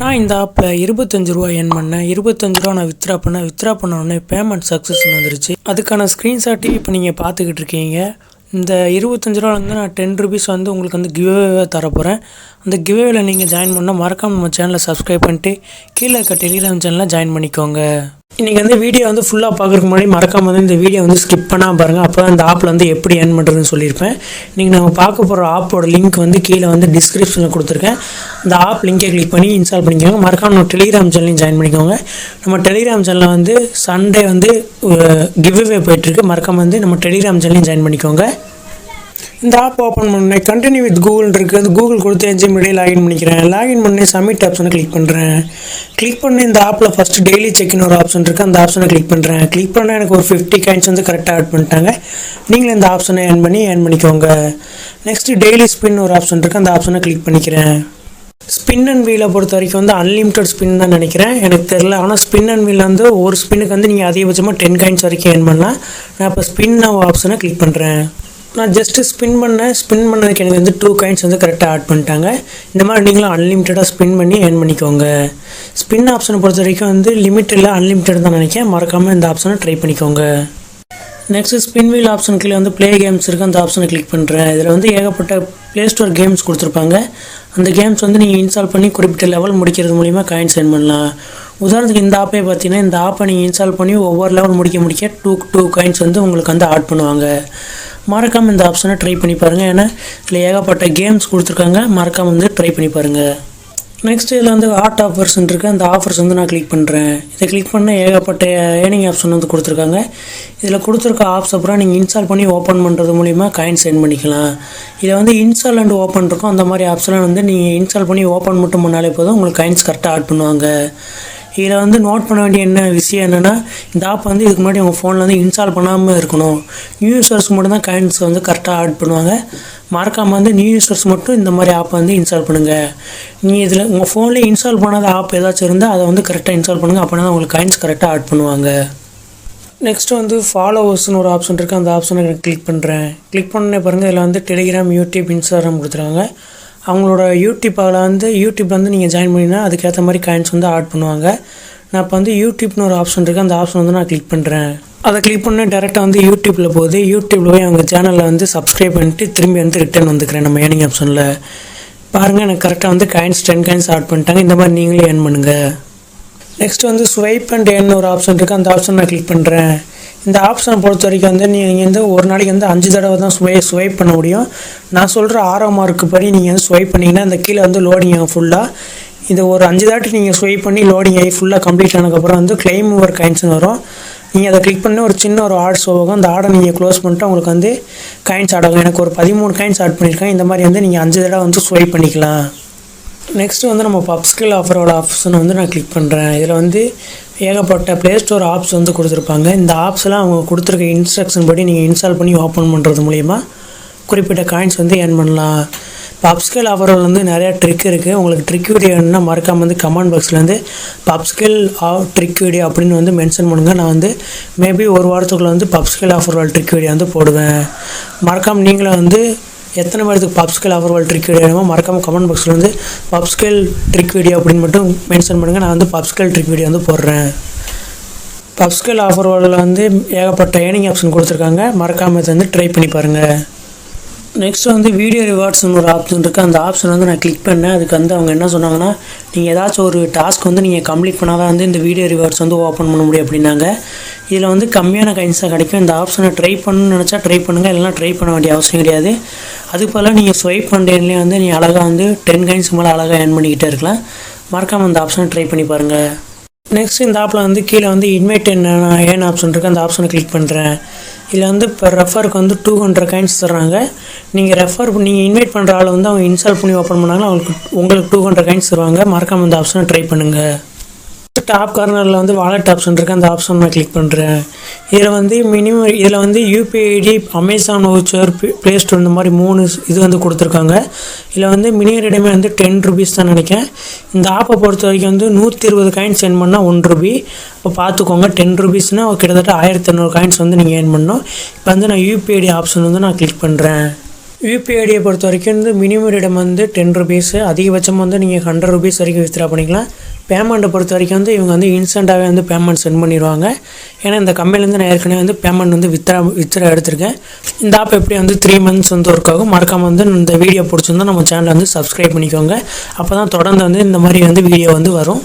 நான் இந்த ஆப்பில் ரூ. 25 ஏர்ன் பண்ணேன். ரூ. 25 நான் வித்ட்ரா பண்ண உடனே பேமெண்ட் சக்ஸஸ்ன்னு வந்துருச்சு. அதுக்கான ஸ்க்ரீன்ஷாட்டு இப்போ நீங்கள் பார்த்துக்கிட்டு இருக்கீங்க. இந்த ரூ. 25 வந்து நான் ₹10 வந்து உங்களுக்கு வந்து கிவ்அவே தரப்போகிறேன். அந்த கிவ்அவேல நீங்கள் ஜாயின் பண்ணால் மறக்காம நம்ம சேனலை சப்ஸ்கிரைப் பண்ணிட்டு கீழே இருக்க டெலிகிராம் சேனலில் ஜாயின் பண்ணிக்கோங்க. இன்றைக்கி வந்து வீடியோ வந்து ஃபுல்லாக பார்க்குறதுக்கு முன்னாடி மறக்காம வந்து இந்த வீடியோ வந்து ஸ்கிப் பண்ணால் பாருங்கள். அப்போ தான் இந்த ஆப்பில் வந்து எப்படி ஏர்ன் பண்ணுறதுன்னு சொல்லியிருப்பேன். நீங்கள் நம்ம பார்க்க போகிற ஆப்போட லிங்க் வந்து கீழே வந்து டிஸ்கிரிப்ஷனில் கொடுத்துருக்கேன். இந்த ஆப் லிங்கை கிளிக் பண்ணி இன்ஸ்டால் பண்ணிக்கோங்க. மறக்காம நம்ம டெலிகிராம் சேனலையும் ஜாயின் பண்ணிக்கோங்க. நம்ம டெலிகிராம் சேனலில் வந்து சண்டே வந்து கிவ்அவே போயிட்டுருக்கு. மறக்காம வந்து நம்ம டெலிகிராம் சேனலையும் ஜாயின் பண்ணிக்கோங்க. இந்த ஆப் ஓப்பன் பண்ணேன். கண்டினியூ வித் கூகுள் இருக்குது. அது கூகுள் கொடுத்து ஜிமெயிலே லாகின் பண்ணிக்கிறேன். லாகின் பண்ணி சப்மிட் ஆப்ஷனை கிளிக் பண்ணுறேன். கிளிக் பண்ணி இந்த ஆப்பில் ஃபஸ்ட்டு டெய்லி செக்இன் ஒரு ஆப்ஷன் இருக்குது. அந்த ஆப்ஷனை கிளிக் பண்ணுறேன். கிளிக் பண்ணால் எனக்கு ஒரு 50 காயின்ஸ் வந்து கரெக்டாக ஆட் பண்ணிட்டாங்க. நீங்களும் இந்த ஆப்ஷனை ஏர்ன் பண்ணிக்கோங்க. நெக்ஸ்ட்டு டெய்லி ஸ்பின் ஒரு ஆப்ஷன் இருக்குது. அந்த ஆப்ஷனை கிளிக் பண்ணிக்கிறேன். ஸ்பின் அண்ட் வீலை பொறுத்த வரைக்கும் வந்து அன்லிமிட்டட் ஸ்பின் தான் நினைக்கிறேன், எனக்கு தெரில. ஆனால் ஸ்பின் அண்ட் வீல் வந்து ஒரு ஸ்பின்னுக்கு வந்து நீங்கள் அதிகபட்சமாக 10 காயின்ஸ் வரைக்கும் ஏர்ன் பண்ணலாம். நான் இப்போ ஸ்பின் ஆப்ஷனை கிளிக் பண்ணுறேன். நான் ஜஸ்ட்டு ஸ்பின் பண்ணதுக்கு எனக்கு வந்து 2 காயின்ஸ் வந்து கரெக்டாக ஆட் பண்ணிட்டாங்க. இந்த மாதிரி நீங்களும் அன்லிமிட்டடாக ஸ்பின் பண்ணி ஏர்ன் பண்ணிக்கோங்க. ஸ்பின் ஆப்ஷனை பொறுத்த வரைக்கும் வந்து லிமிட் இல்லை, அன்லிமிட்டட் தான் நினைக்கிறேன். மறக்காமல் இந்த ஆப்ஷனை ட்ரை பண்ணிக்கோங்க. நெக்ஸ்ட்டு ஸ்பின் வீல் ஆப்ஷன் கீழே வந்து ப்ளே கேம்ஸ் இருக்குது. அந்த ஆப்ஷனை கிளிக் பண்ணுறேன். இதில் வந்து ஏகப்பட்ட ப்ளே ஸ்டோர் கேம்ஸ் கொடுத்துருப்பாங்க. அந்த கேம்ஸ் வந்து நீங்கள் இன்ஸ்டால் பண்ணி குறிப்பிட்ட லெவல் முடிக்கிறது மூலிமா காயின்ஸ் ஏர்ன் பண்ணலாம். உதாரணத்துக்கு இந்த ஆப்பே பார்த்தீங்கன்னா, இந்த ஆப்பை நீங்கள் இன்ஸ்டால் பண்ணி ஒவ்வொரு லெவல் முடிக்க 2 காயின்ஸ் வந்து உங்களுக்கு வந்து ஆட் பண்ணுவாங்க. மறக்காமல் இந்த ஆப்ஷனை ட்ரை பண்ணி பாருங்கள். ஏன்னா இதில் ஏகப்பட்ட கேம்ஸ் கொடுத்துருக்காங்க. மறக்காமல் வந்து ட்ரை பண்ணி பாருங்கள். நெக்ஸ்ட் இதில் வந்து ஆட் ஆஃபர்ஸ் இருக்குது. அந்த ஆஃபர்ஸ் வந்து நான் கிளிக் பண்ணுறேன். இதை கிளிக் பண்ண ஏகப்பட்ட ஏர்னிங் ஆப்ஷன் வந்து கொடுத்துருக்காங்க. இதில் கொடுத்துருக்க ஆப்ஸ் அப்புறம் நீங்கள் இன்ஸ்டால் பண்ணி ஓப்பன் பண்ணுறது மூலிமா காயின்ஸ் ஏர்ன் பண்ணிக்கலாம். இதை வந்து இன்ஸ்டால் அண்ட் ஓப்பன் இருக்கும். அந்த மாதிரி ஆப்ஸ்லாம் வந்து நீங்கள் இன்ஸ்டால் பண்ணி ஓப்பன் மட்டும் பண்ணாலே போதும், உங்களுக்கு காயின்ஸ் கரெக்டாக ஆட் பண்ணுவாங்க. இதில் வந்து நோட் பண்ண வேண்டிய விஷயம் என்னென்னா, இந்த ஆப் வந்து இதுக்கு முன்னாடி உங்கள் ஃபோனில் வந்து இன்ஸ்டால் பண்ணாமல் இருக்கணும். நியூ யூசர்ஸ் மட்டும் தான் காயின்ஸ் வந்து கரெக்டாக ஆட் பண்ணுவாங்க. மறக்காமல் வந்து நியூ யூசர்ஸ் மட்டும் இந்த மாதிரி ஆப்பை வந்து இன்ஸ்டால் பண்ணுங்கள். நீங்கள் இதில் உங்கள் ஃபோன்லேயே இன்ஸ்டால் பண்ணாத ஆப் ஏதாச்சும் இருந்தால் அதை வந்து கரெக்டாக இன்ஸ்டால் பண்ணுங்கள். அப்படின்னா தான் உங்களுக்கு காயின்ஸ் கரெக்டாக ஆட் பண்ணுவாங்க. நெக்ஸ்ட்டு வந்து ஃபாலோவர்ஸ்னு ஒரு ஆப்ஷன் இருக்குது. அந்த ஆப்ஷனை கிளிக் பண்ணுறேன். கிளிக் பண்ணே பாருங்கள், இதில் வந்து டெலிகிராம், யூடியூப், இன்ஸ்டாகிராம் கொடுத்துருக்காங்க. அவங்களோட யூடியூப்பில் வந்து நீங்கள் ஜாயின் பண்ணிங்கன்னா அதுக்கேற்ற மாதிரி காயின்ஸ் வந்து ஆட் பண்ணுவாங்க. நான் இப்போ வந்து யூடியூப்னு ஒரு ஆப்ஷன் இருக்குது. அந்த ஆப்ஷன் வந்து நான் கிளிக் பண்ணுறேன். அதை கிளிக் பண்ணி டேரெக்டாக வந்து யூடியூப்பில் போகுது. யூடியூப்பில் போய் அவங்க சேனலில் வந்து சப்ஸ்கிரைப் பண்ணிட்டு திரும்பி வந்து ரிட்டர்ன் வந்துக்கிறேன் நம்ம ஏர்னிங் ஆப்ஷனில். பாருங்கள், எனக்கு கரெக்டாக வந்து 10 காயின்ஸ் ஆட் பண்ணிட்டாங்க. இந்த மாதிரி நீங்களே ஏர்ன் பண்ணுங்கள். நெக்ஸ்ட் வந்து ஸ்வைப் அண்ட் ஏர்ன் ஒரு ஆப்ஷன் இருக்குது. அந்த ஆப்ஷன் நான் கிளிக் பண்ணுறேன். இந்த ஆப்ஷனை பொறுத்த வரைக்கும் வந்து நீங்கள் வந்து ஒரு நாளைக்கு வந்து 5 தடவை தான் ஸ்வைப் பண்ண முடியும். நான் சொல்கிற 6ஆம் மார்க்கு படி நீங்கள் வந்து ஸ்வைப் பண்ணிங்கன்னா அந்த கீழே வந்து லோடிங் ஆகும் ஃபுல்லாக. இது ஒரு 5 தாட்டி நீங்கள் ஸ்வைப் பண்ணி லோடிங் ஆகி ஃபுல்லாக கம்ப்ளீட் ஆனதுக்கப்புறம் வந்து கிளைம் ஓவர் காயின்ஸ்னு வரும். நீங்கள் அதை கிளிக் பண்ணி ஒரு சின்ன ஒரு ஆட் ஷோ ஆகும். அந்த ஆடை நீங்கள் க்ளோஸ் பண்ணிட்டு உங்களுக்கு வந்து காயின்ஸ் ஆட் ஆகும். எனக்கு ஒரு 13 காயின்ஸ் ஆட் பண்ணியிருக்கேன். இந்த மாதிரி வந்து நீங்கள் 5 தடவை வந்து ஸ்வைப் பண்ணிக்கலாம். நெக்ஸ்ட்டு வந்து நம்ம பப்ஸ்கில் ஆஃபரோட ஆப்ஷனை வந்து நான் கிளிக் பண்ணுறேன். இதில் வந்து ஏகப்பட்ட ப்ளே ஸ்டோர் ஆப்ஸ் வந்து கொடுத்துருப்பாங்க. இந்த ஆப்ஸ்லாம் அவங்க கொடுத்துருக்க இன்ஸ்ட்ரக்ஷன் படி நீங்கள் இன்ஸ்டால் பண்ணி ஓப்பன் பண்ணுறது மூலிமா குறிப்பிட்ட காயின்ஸ் வந்து ஏர்ன் பண்ணலாம். பப்ஸ்கில் ஆஃபரில் வந்து நிறையா ட்ரிக் இருக்குது. உங்களுக்கு ட்ரிக் வீடியோ வேணும்னா மறக்காமல் வந்து கமெண்ட் பாக்ஸில் வந்து பப்ஸ்கில் ட்ரிக் வீடியோ அப்படின்னு வந்து மென்ஷன் பண்ணுங்கள். நான் வந்து மேபி ஒரு வாரத்துக்குள்ளே வந்து பப்ஸ்கில் ஆஃபரோட ட்ரிக் வீடியோ வந்து போடுவேன். மறக்காமல் நீங்களும் வந்து எத்தனை பேருக்கு பப்ஸ்கில் ஆஃபர் ட்ரிக் வீடியோ வேணுமோ மறக்காமல் கமெண்ட் பாக்ஸில் வந்து பப்ஸ்கில் ட்ரிக் வீடியோ அப்படின்னு மட்டும் மென்ஷன் பண்ணுங்கள். நான் வந்து பப்ஸ்கில் ட்ரிக் வீடியோ வந்து போடுறேன். பப்ஸ்கில் ஆஃபர் வந்து ஏகப்பட்ட ஏர்னிங் ஆப்ஷன் கொடுத்துருக்காங்க. மறக்காமல் இதை வந்து ட்ரை பண்ணி பாருங்கள். நெக்ஸ்ட் வந்து வீடியோ ரிவார்ட்ஸ்னு ஒரு ஆப்ஷன் இருக்குது. அந்த ஆப்ஷன் வந்து நான் கிளிக் பண்ணேன். அதுக்கு வந்து அவங்க என்ன சொன்னாங்கன்னா, நீங்கள் ஏதாச்சும் ஒரு டாஸ்க் வந்து நீங்கள் கம்ப்ளீட் பண்ணால் தான் வந்து இந்த வீடியோ ரிவார்ட்ஸ் வந்து ஓப்பன் பண்ண முடியும் அப்படின்னாங்க. இதில் வந்து கம்மியான காயின்ஸ் தான் கிடைக்கும். இந்த ஆப்ஷனை ட்ரை பண்ணணும்னு நினச்சா ட்ரை பண்ணுங்கள், இல்லைனா ட்ரை பண்ண வேண்டிய அவசியம் கிடையாது. அதுக்கு பதிலாக நீங்கள் ஸ்வைப் பண்ணுறதுலேயே வந்து நீங்கள் அழகாக வந்து 10 காயின்ஸ் மேலே அழகாக ஏர்ன் பண்ணிக்கிட்டே இருக்கலாம். மறக்காமல் அந்த ஆப்ஷனை ட்ரை பண்ணி பாருங்கள். நெக்ஸ்ட் இந்த ஆப்பில் வந்து கீழே வந்து இன்வைட் ஏர்ன் ஆப்ஷன் இருக்குது. அந்த ஆப்ஷனை கிளிக் பண்ணுறேன். இதில் வந்து இப்போ ரெஃபருக்கு வந்து 200 காயின்ஸ் தர்றாங்க. நீங்கள் இன்வைட் பண்ணுற ஆளை வந்து அவங்க இன்ஸ்டால் பண்ணி ஓப்பன் பண்ணாங்கன்னா உங்களுக்கு 200 காயின்ஸ் தருவாங்க. மறக்காமல் அந்த ஆப்ஷனை ட்ரை பண்ணுங்கள். டாப் கார்னரில் வந்து வாலெட் ஆப்ஷன் இருக்குது. அந்த ஆப்ஷன் நான் கிளிக் பண்ணுறேன். இதில் வந்து UPI ID, Amazon voucher, play store இந்த மாதிரி 3 இது வந்து கொடுத்துருக்காங்க. இதில் வந்து மினிமம் ரெடிமே வந்து ₹10 தான் நினைக்கிறேன். இந்த ஆப்பை பொறுத்த வரைக்கும் வந்து 120 காயின்ஸ் ஏர்ன் பண்ணால் ₹1. இப்போ பார்த்துக்கோங்க, ₹10னால் கிட்டத்தட்ட 1500 காயின்ஸ் வந்து நீங்கள் ஏர்ன் பண்ணணும். இப்போ வந்து நான் யூபிஐ ஐடி ஆப்ஷன் வந்து நான் கிளிக் பண்ணுறேன். யூபிஐ ஐடியை பொறுத்த வரைக்கும் வந்து மினிமம் ரேடம் வந்து 10 ருபீஸு, அதிகபட்சம் வந்து நீங்கள் 100 ருபீஸ் வரைக்கும் வித்ட்ரா பண்ணிக்கலாம். பேமெண்ட்டை பொறுத்த வரைக்கும் வந்து இவங்க வந்து இன்ஸ்டண்ட்டாகவே வந்து பேமெண்ட் சென்ட் பண்ணிடுவாங்க. ஏன்னா இந்த கம்பெனிலேருந்து நான் ஏற்கனவே வந்து பேமெண்ட் வந்து வித்ட்ரா எடுத்திருக்கேன். இந்த ஆப் எப்படி வந்து 3 மந்த்ஸ் வந்து ஒர்க் ஆகும். மறக்காமல் வந்து இந்த வீடியோ பிடிச்சிருந்தா நம்ம சேனலை வந்து சப்ஸ்கிரைப் பண்ணிக்கோங்க. அப்போ தான் தொடர்ந்து வந்து இந்த மாதிரி வந்து வீடியோ வந்து வரும்.